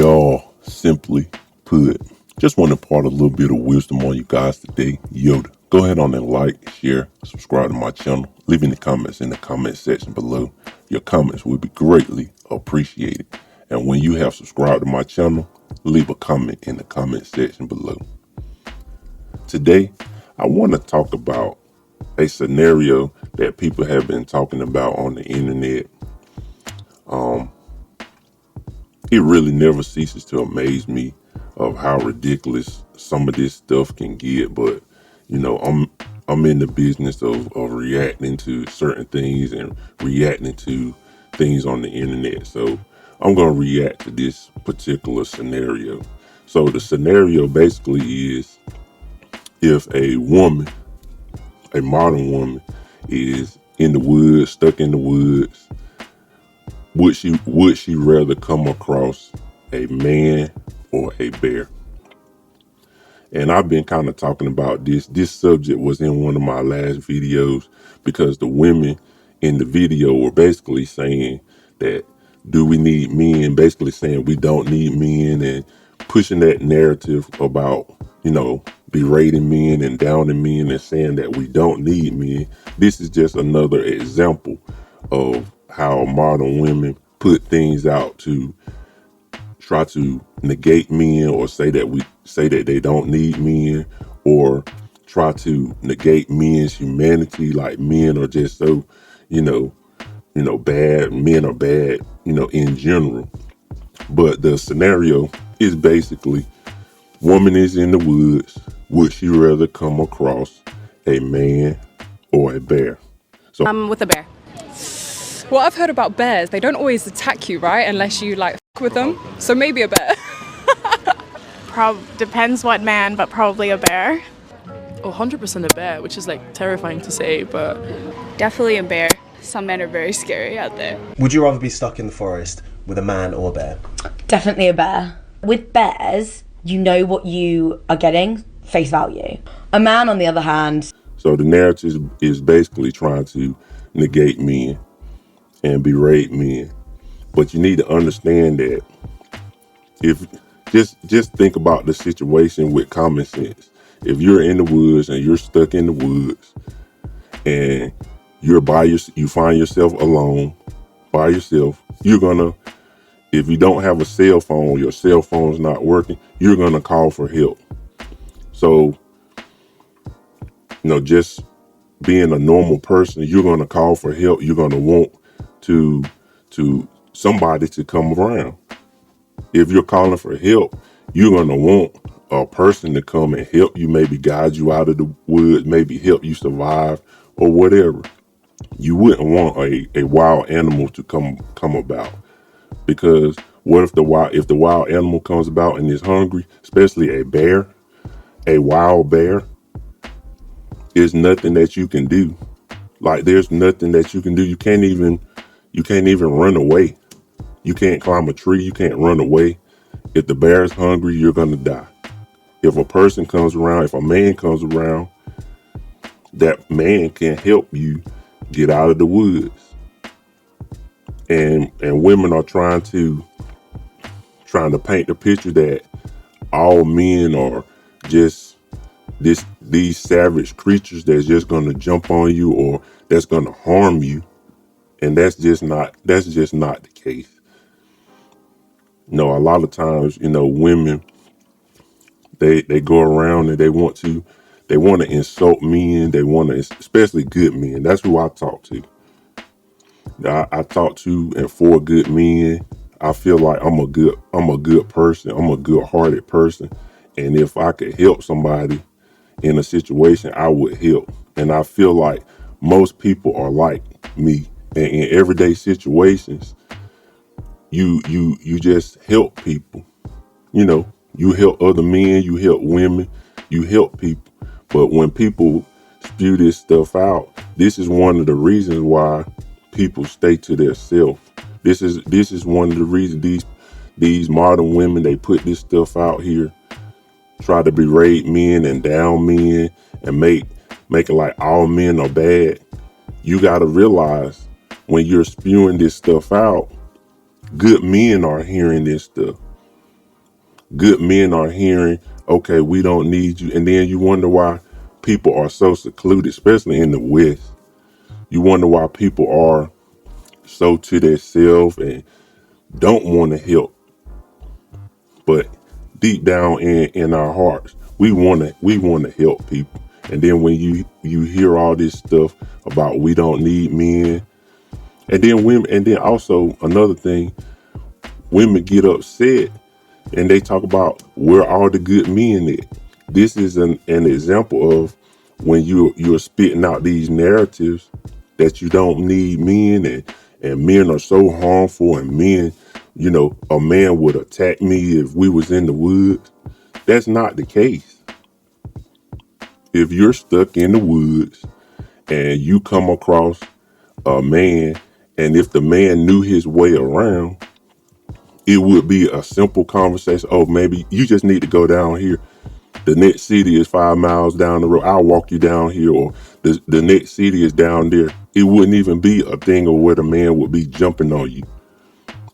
Well, simply put, just want to impart a little bit of wisdom on you guys today. Yoda, go ahead on and like, share, subscribe to my channel. Leave any comments in the comment section below. Your comments will be greatly appreciated. And when you have subscribed to my channel, leave a comment in the comment section below. Today, I want to talk about a scenario that people have been talking about on the internet. It really never ceases to amaze me of how ridiculous some of this stuff can get. But I'm in the business of reacting to certain things and reacting to things on the internet. So I'm gonna react to this particular scenario. So the scenario basically is, if a woman, a modern woman, is in the woods, stuck in the woods, would she rather come across a man or a bear? And I've been kind of talking about this. This subject was in one of my last videos because the women in the video were basically saying that, do we need men? Basically saying we don't need men, and pushing that narrative about, berating men and downing men and saying that we don't need men. This is just another example of how modern women put things out to try to negate men, or say that they don't need men, or try to negate men's humanity, like men are just so, bad, men are bad, in general. But the scenario is basically, woman is in the woods, would she rather come across a man or a bear? So I'm with a bear. What I've heard about bears, they don't always attack you, right? Unless you f with them. So maybe a bear. Depends what man, but probably a bear. Oh, 100% a bear, which is terrifying to say, but Definitely a bear. Some men are very scary out there. Would you rather be stuck in the forest with a man or a bear? Definitely a bear. With bears, you know what you are getting, face value. A man, on the other hand. So the narrative is basically trying to negate men and berate men. But you need to understand that if just think about the situation with common sense. If you're in the woods and you're stuck in the woods and you find yourself alone by yourself, if you don't have a cell phone, your cell phone's not working, you're gonna call for help. So, just being a normal person, you're gonna call for help. You're gonna want to somebody to come around. If you're calling for help, you're gonna want a person to come and help you, maybe guide you out of the woods, maybe help you survive or whatever. You wouldn't want a wild animal to come about, because what if the wild animal comes about and is hungry, especially a wild bear, there's nothing that you can do. There's nothing that you can do. You can't even run away. You can't climb a tree. You can't run away. If the bear is hungry, you're going to die. If a person comes around, if a man comes around, that man can help you get out of the woods. And women are trying to paint the picture that all men are just these savage creatures that's just going to jump on you or that's going to harm you. And that's just not the case. A lot of times, women, they go around and they want to insult men. They want to, especially good men. That's who I talk to. I talk to and for good men. I feel like I'm a good person. I'm a good-hearted person. And if I could help somebody in a situation, I would help. And I feel like most people are like me. And in everyday situations, you just help people. You help other men, you help women, you help people. But when people spew this stuff out, this is one of the reasons why people stay to themselves. This is one of the reasons these modern women, they put this stuff out here, try to berate men and down men and make it like all men are bad. You got to realize, when you're spewing this stuff out, good men are hearing this stuff. Good men are hearing, okay, we don't need you. And then you wonder why people are so secluded, especially in the West. You wonder why people are so to themselves and don't want to help. But deep down in our hearts, we want to help people. And then when you hear all this stuff about we don't need men, and then women, and then also another thing, women get upset and they talk about where all the good men at. This is an example of when you're spitting out these narratives that you don't need men, and men are so harmful, and men, a man would attack me if we was in the woods. That's not the case. If you're stuck in the woods and you come across a man, and if the man knew his way around, it would be a simple conversation. Oh, maybe you just need to go down here. The next city is 5 miles down the road. I'll walk you down here. Or the next city is down there. It wouldn't even be a thing of where the man would be jumping on you.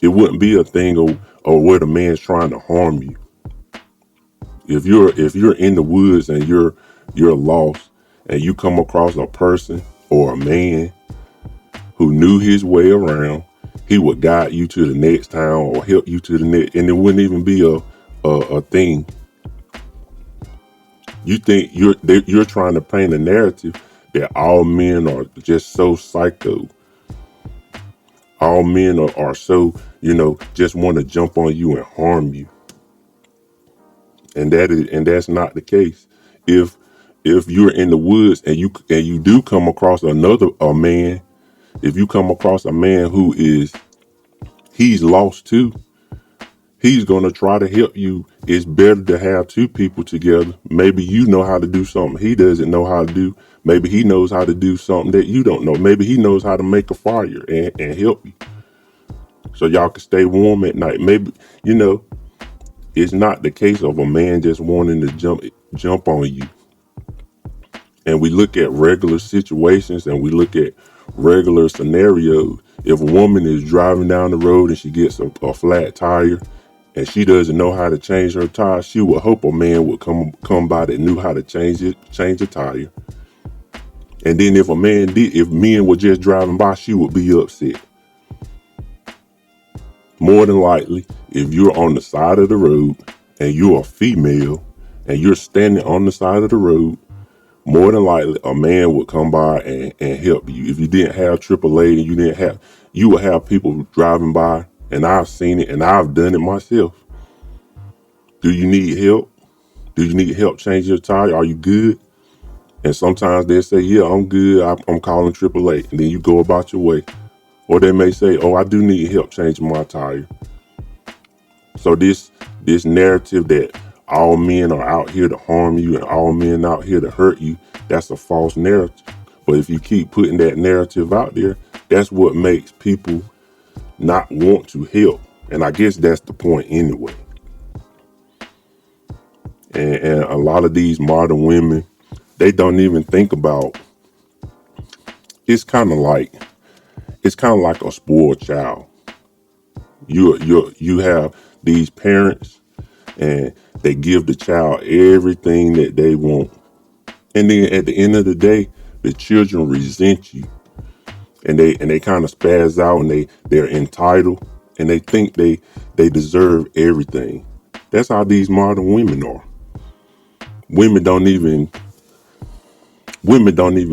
It wouldn't be a thing of where the man's trying to harm you. If you're in the woods and you're lost and you come across a person or a man who knew his way around, he would guide you to the next town or help you to the next, and it wouldn't even be a thing. You think you're trying to paint a narrative that all men are just so psycho. All men are so, just want to jump on you and harm you. And that's not the case. If you're in the woods and you do come across a man, if you come across a man he's lost too, he's gonna try to help you. It's better to have two people together. Maybe you know how to do something he doesn't know how to do. Maybe he knows how to do something that you don't know. Maybe he knows how to make a fire and help you, so y'all can stay warm at night. Maybe, it's not the case of a man just wanting to jump on you. And we look at regular situations and we look at regular scenarios. If a woman is driving down the road and she gets a flat tire and she doesn't know how to change her tire, she would hope a man would come by that knew how to change the tire. And then if men were just driving by, she would be upset. More than likely, if you're on the side of the road and you're a female and you're standing on the side of the road, more than likely a man would come by and help you. If you didn't have AAA and you would have people driving by, and I've seen it and I've done it myself. Do you need help? Do you need help changing your tire? Are you good? And sometimes they say, yeah, I'm good. I'm calling AAA. And then you go about your way. Or they may say, oh, I do need help changing my tire. So this narrative that all men are out here to harm you and all men out here to hurt you, that's a false narrative. But if you keep putting that narrative out there, that's what makes people not want to help. And I guess that's the point anyway. And a lot of these modern women, they don't even think about, it's kind of like a spoiled child. You have these parents and they give the child everything that they want. And then at the end of the day, the children resent you. And they kind of spaz out and they're entitled and they think they deserve everything. That's how these modern women are. Women don't even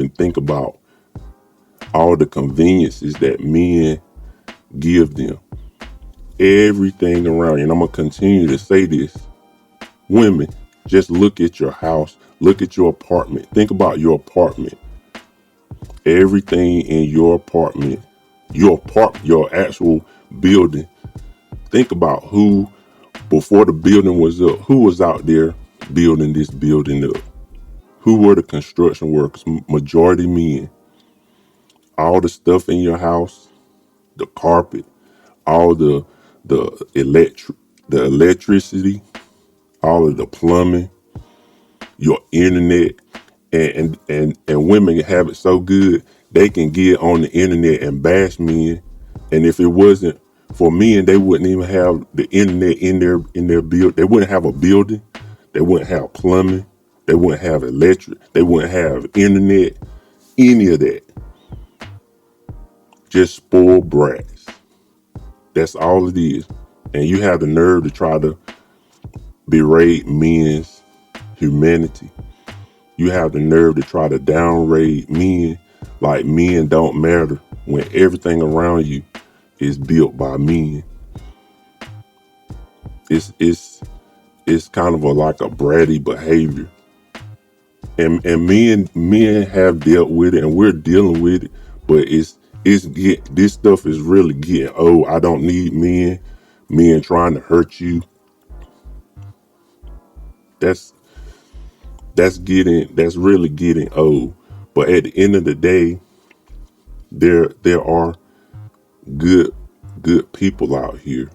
think about all the conveniences that men give them. Everything around you. And I'm going to continue to say this. Women, just look at your house. Look at your apartment. Think about your apartment. Everything in your apartment, your actual building. Think about who, before the building was up, who was out there building this building up. Who were the construction workers? Majority men. All the stuff in your house, the carpet, all the electricity, all of the plumbing, your internet, and women have it so good they can get on the internet and bash men. And if it wasn't For men, they wouldn't even have the internet in their build. They wouldn't have a building. They wouldn't have plumbing. They wouldn't have electric. They wouldn't have internet. Any of that. Just spoiled brats. That's all it is. And you have the nerve to try to berate men's humanity. You have the nerve to try to downgrade men like men don't matter when everything around you is built by men. It's kind of like a bratty behavior. And men have dealt with it, and we're dealing with it, but this stuff is really getting old. I don't need men trying to hurt you. That's really getting old. But at the end of the day, there are good people out here.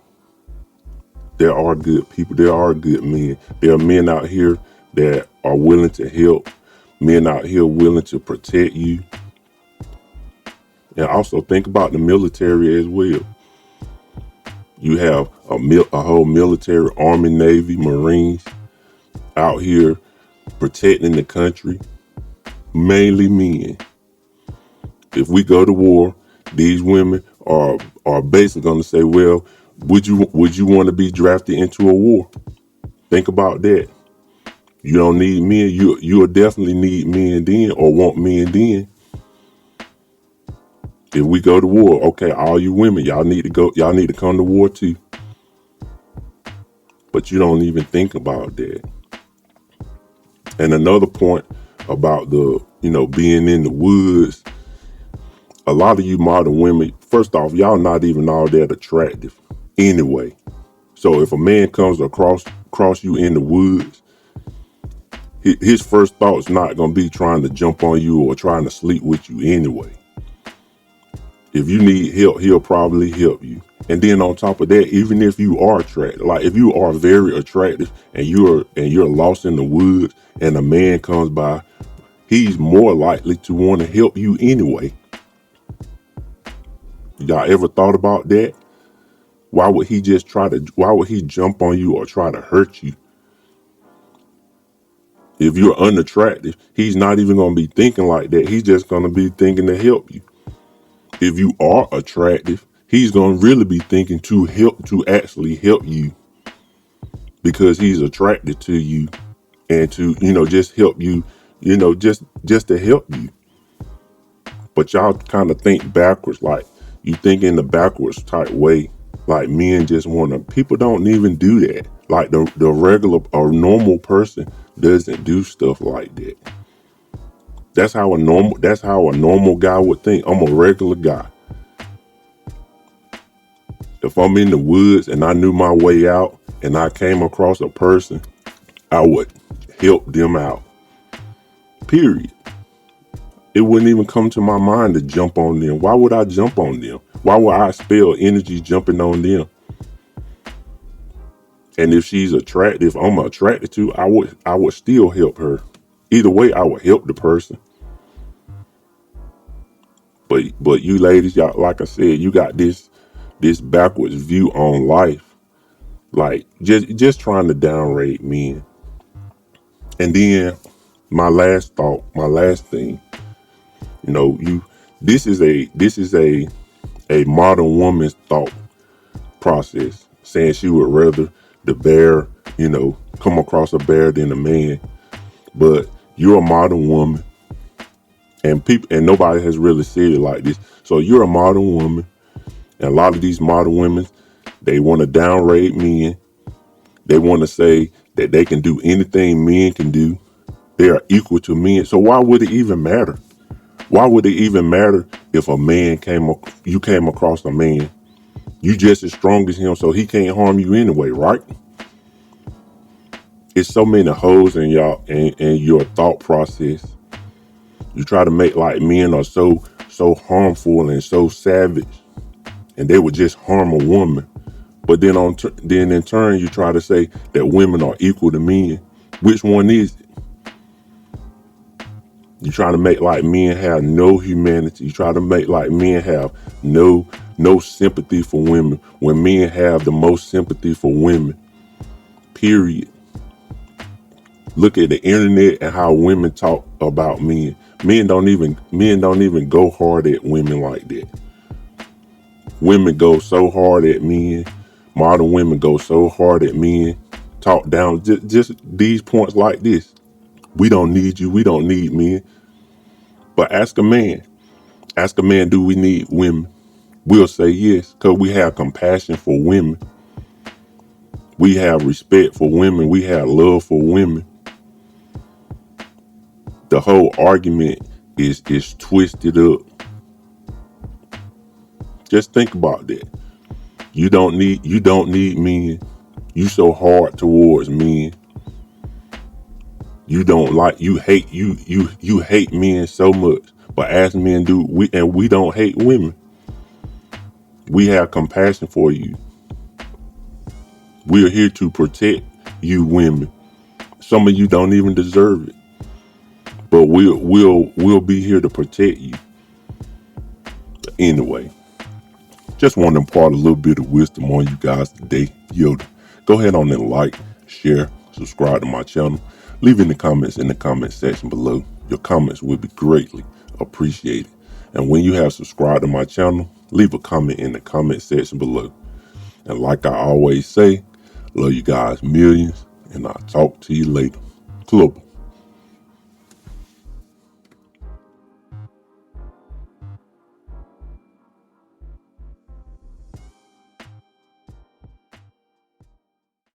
There are good people. There are good men. There are men out here that are willing to help. Men out here willing to protect you. And also think about the military as well. You have a whole military, Army, Navy, Marines out here protecting the country. Mainly men. If we go to war, these women are basically going to say, well, would you want to be drafted into a war? Think about that. You don't need men. You'll definitely need men then, or want men then. If we go to war, okay, all you women, y'all need to come to war too. But you don't even think about that. And another point about being in the woods, a lot of you modern women, first off, y'all not even all that attractive anyway. So if a man comes across you in the woods, his first thought's not going to be trying to jump on you or trying to sleep with you anyway. If you need help, he'll probably help you. And then on top of that, even if you are attractive, like if you are very attractive and you're lost in the woods and a man comes by, he's more likely to want to help you anyway. Y'all ever thought about that? Why would he jump on you or try to hurt you? If you're unattractive, he's not even going to be thinking like that. He's just going to be thinking to help you. If you are attractive, he's going to really be thinking to actually help you, because he's attracted to you and to, just help you, just to help you. But y'all kind of think backwards, like you think in the backwards type way, like men just want to, people don't even do that. Like the regular or normal person doesn't do stuff like that. That's how a normal guy would think. I'm a regular guy. If I'm in the woods and I knew my way out and I came across a person, I would help them out. Period. It wouldn't even come to my mind to jump on them. Why would I jump on them? Why would I spell energy jumping on them? And if she's attractive, I'm attracted to, I would still help her. Either way, I would help the person. But you ladies, y'all, like I said, you got this backwards view on life. Like just trying to downgrade men. And then my last thing, this is a modern woman's thought process, saying she would rather the bear, come across a bear than a man. But you're a modern woman, and nobody has really said it like this. So you're a modern woman, and a lot of these modern women, they want to downgrade men. They want to say that they can do anything men can do. They are equal to men. So why would it even matter? Why would it even matter if you came across a man? You just as strong as him, so he can't harm you anyway, right? It's so many holes in y'all and your thought process. You try to make like men are so harmful and so savage, and they would just harm a woman. But then in turn, you try to say that women are equal to men. Which one is it? You try to make like men have no humanity. You try to make like men have no no sympathy for women when men have the most sympathy for women. Period. Look at the internet and how women talk about men. Men don't even go hard at women like that. Women go so hard at men. Modern women go so hard at men. Talk down just these points like this. We don't need you. We don't need men. But ask a man. Ask a man, do we need women? We'll say yes, because we have compassion for women. We have respect for women. We have love for women. The whole argument is twisted up. Just think about that. You don't need men. You so hard towards men. You hate men so much. But as men do, we don't hate women. We have compassion for you. We are here to protect you women. Some of you don't even deserve it. But we'll be here to protect you. Anyway, just want to impart a little bit of wisdom on you guys today. Go ahead on and like, share, subscribe to my channel. Leave in the comments in the comment section below. Your comments will be greatly appreciated. And when you have subscribed to my channel, leave a comment in the comment section below. And like I always say, love you guys millions, and I'll talk to you later. Club.